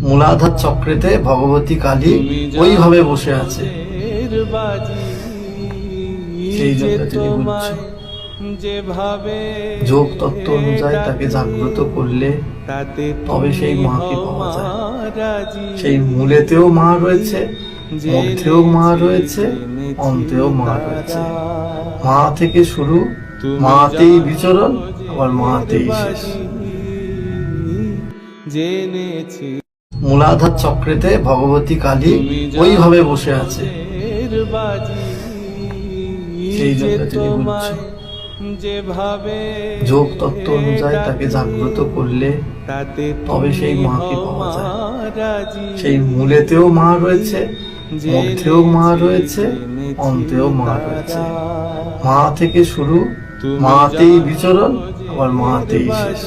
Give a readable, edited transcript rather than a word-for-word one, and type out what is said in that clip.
মূলাধার চক্রেতে ভগবতী কালী ওইভাবে বসে আছে, সেই জন্য তিনি বুঝছেন যোগ তত্ত্ব অনুযায়ী তাকে জাগ্রত করলে তবে সেই মাকে পাওয়া যায়। সেই মূলেতেও মা রয়েছে, মধ্যেও মা রয়েছে, অন্তেও মা রয়েছে। মা থেকে শুরু, মাতেই বিচরণ, আবার মাতেই শেষ। মূলাধার চক্রেতে ভগবতী কালী ওইভাবে বসে আছে, সেই জন্য তিনি বুঝছেন যোগ তত্ত্ব অনুযায়ী তাকে জাগ্রত করলে তবে সেই মাকে পাওয়া যায়। সেই মূলেতেও মা রয়েছে, মধ্যেও মা রয়েছে, অন্তেও মা রয়েছে। মা থেকে শুরু, মাতেই বিচরণ, আবার মাতেই শেষ।